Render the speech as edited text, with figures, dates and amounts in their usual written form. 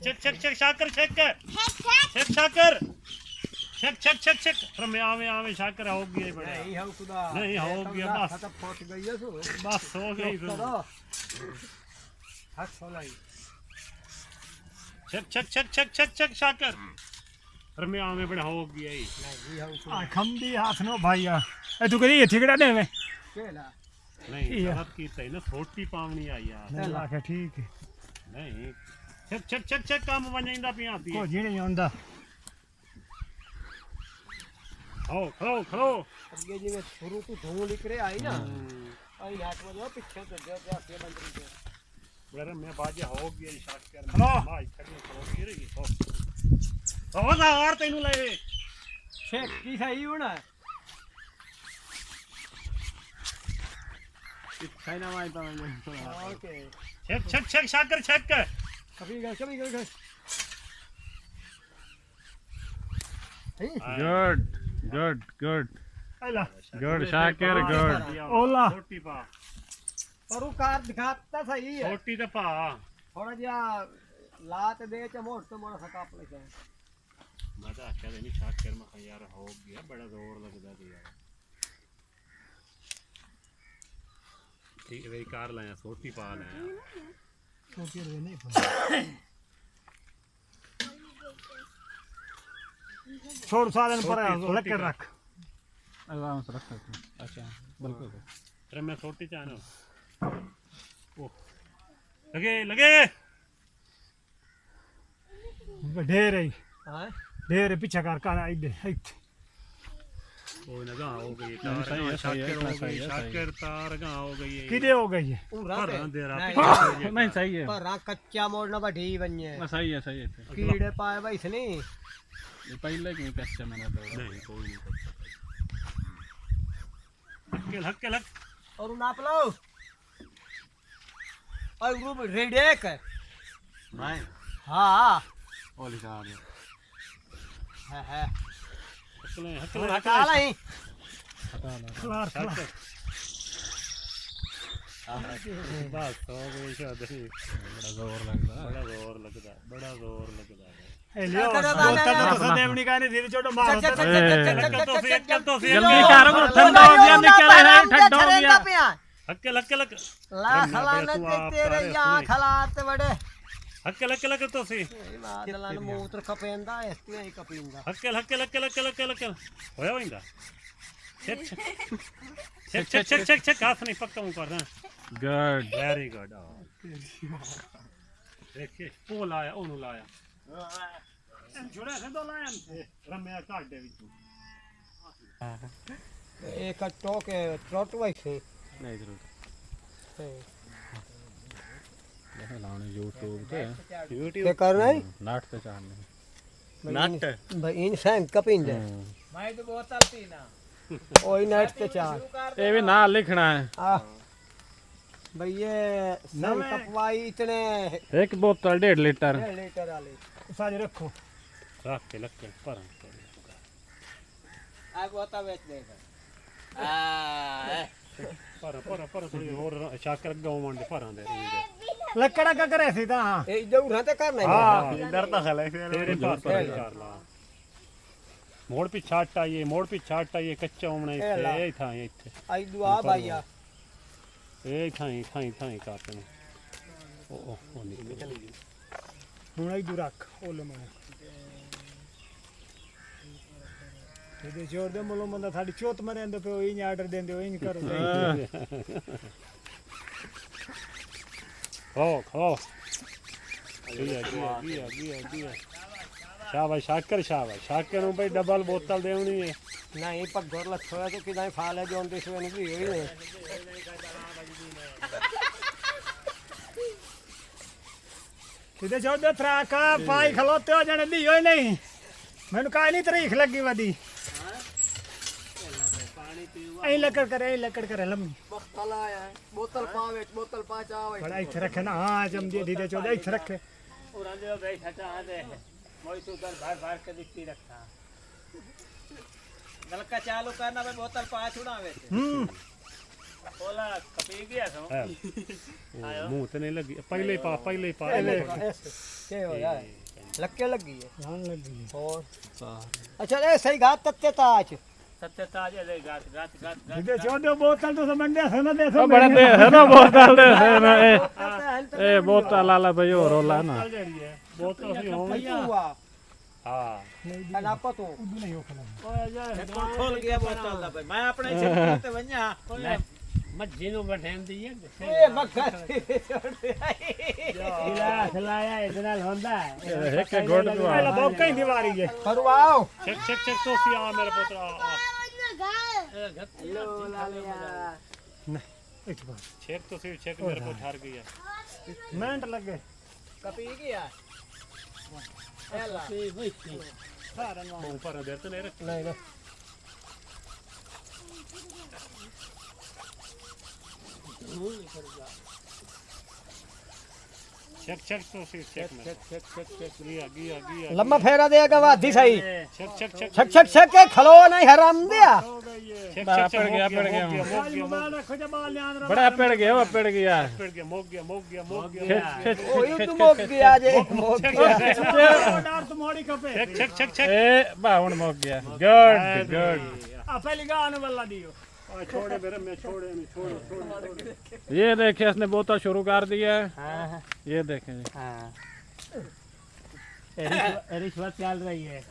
check शाकर check शाकर check रम्या में शाकर हो गया बड़ा नहीं हो गया बस फट गई है सो बस हो गई हाथ सोलाई check शाकर रम्या में बड़ा हो गया ही आ खंबी हाथ नो भाईया ए तू कदी ठिकड़ा दे में केला नहीं गलत की तई ना छोटी पावनी आई यार आके ठीक है नहीं check काम वणींदा पिया आती को जीणे आंदा खड़ो अगे जी में शुरू तो धूल निकरे आई ना आई हाथ में जो पीछे तो दे आके बंदरी पे बड़ा मैं बाजे हो गया शॉट कर खड़ो भाई करने खड़ो की रही हो ना यार तैनू ले चेक की सही होना चाइना में तो ओके check शाकर check कभी गए Good. आला Good, Shakir, good. ओला छोटी पा पर वो कार दिखाता सही है छोटी तो पा थोड़ा जिहा लात दे च मोट तो मोड़ा सकाप ले मजा आख्या नहीं शाकर में यार हो गया बड़ा जोर लगदा दिया ठीक है कार लाया छोटी पा लाया छोटी रे नहीं पता छोड़ साधन पर लग के रख आराम से रख अच्छा बिल्कुल अरे मैं छोटी चाहना ओ लगे ढेर है हां ढेर पीछे कर का इधर ओ ना गा हो गई तार शाकर तार गा हो गई है किदे हो गई है पर दे रहा नहीं सही है पर कच्चा मोड़ना बड़ी बनिए सही है कीड़े पाए भाई इसने ये पहले क्यों कच्चा मैंने तो नहीं कोई नहीं हक्के और नाप लो और ग्रुप रेडी है नहीं हां ओ लिखा है हक्के हटा लाई खलार बस हो गई शादी बड़ा जोर लगता बड़ा जोर लगदा ए लियो तो देवनी का ने धीरे छोटो मारो जल्दी करो ठंडा हो गया निकल है ठंडा हो गया हक्के ला खलाने तेरे या खलाते बड़े हक्के तो सी मादलन मूत्र कपेंदा इसने ही कपिंदा हक्के होया होइंदा check हाथ नहीं पक्का मुंह कर गुड वेरी गुड देखिए वो लाया ओनु लाया जोड़ा से दो लाया रम्या काट दे विचू एक टोके ट्रॉट वाइस नहीं जरूर ये लाने YouTube पे क्या करना है नाट पे चाहने नट भाई इन सैम कपिंदे मैं तो बोतल पीना ओई नेट पे चार ये भी ना लिखना है भाई ये सैम कपवाई इतने एक बोतल 1.5 लीटर लीटर वाले सारे रखो रख के लग के पर आ बोतल बेच देगा पर थोड़ी और शाकर गांव मंडे पर दे लकड़ा का करे सीधा ए जरूर है ते करना हां डरता खले तेरे पास कर ला मोड़ पे छाट आइए कच्चा होना इथे था इथे आई दुआ भाईया ए थाई काटने ओ निकल गई हुन आई दुरख ओले में ये जोर दे मोलो मंदा थाडी चोत मरे अंदर पे ओई ऑर्डर देंदे ओई नहीं करो खो दिया शाबाश शाकर नु भाई डबल बोतल देवनी है नहीं पर घर लछोया तो किदाई फाल है जोन दिस वे नहीं होई किदे जोर दे थराका पाई खलोते हो जने दी होई नहीं मैनू काई नहीं तरीख लगी वदी ऐ लकड़ करे लम्मी बोतल आया बोतल पा चावे बड़ा इथे रखे ना हां जम दे दीदे चोदे इथे रखे और अंदर बैठ हटा दे मोई तो उधर बाहर के दिखती रखता नलका चालू करना भाई बोतल पा छुड़ावे ओला कपी गया सो मुंह तो नहीं लगी पहले ही पा क्या हो रहा है लक्के लगी है जान लगी है और अच्छा ए सही घात तत्ते ताज सत्य ताज ले गात गात गात दे छोड़ो बोतल तो समझ ना दे बड़े दे है ना बोतल दे है ना ए बोतल लाला भाई और रोला ना बोतल से हो हुआ हां ना पतो नहीं हो खला खोल गया बोतल दा भाई मैं अपने से ते वन्या मज्जी नु बैठन दी ए मक्खा खिलाया इतना होंदा है एक घोट को पहला भौंका ही दीवारी है फरवाओ चेक चेक चेक तो सी आ मेरा पुत्र लो लालिया एक बार चेक तो सी चेक मेरे को ठार गया मिनट लग गए कपी गया एला ऊपर दे तो नहीं रख नहीं ना चेक चेक तो सी चेक चेक गया गया गया लम्मा फेरा देगा वादी सही चेक चेक चेक छक छक छक के खलो नहीं हराम दिया चेक पड़ चेक गया बड़ा पड़ गया मोग गया ओ युद्ध मोक गया जे मोक गया तुम्हारी कपे चेक चेक चेक ए बाउंड मोक गया गुड गुड आ पहली गान वाला दियो छोड़े मेरे मैं छोड़े नहीं छोड़ो ये देखिए इसने बोतल शुरू कर दिया है हां ये देखें हां रिश्वत चल रही है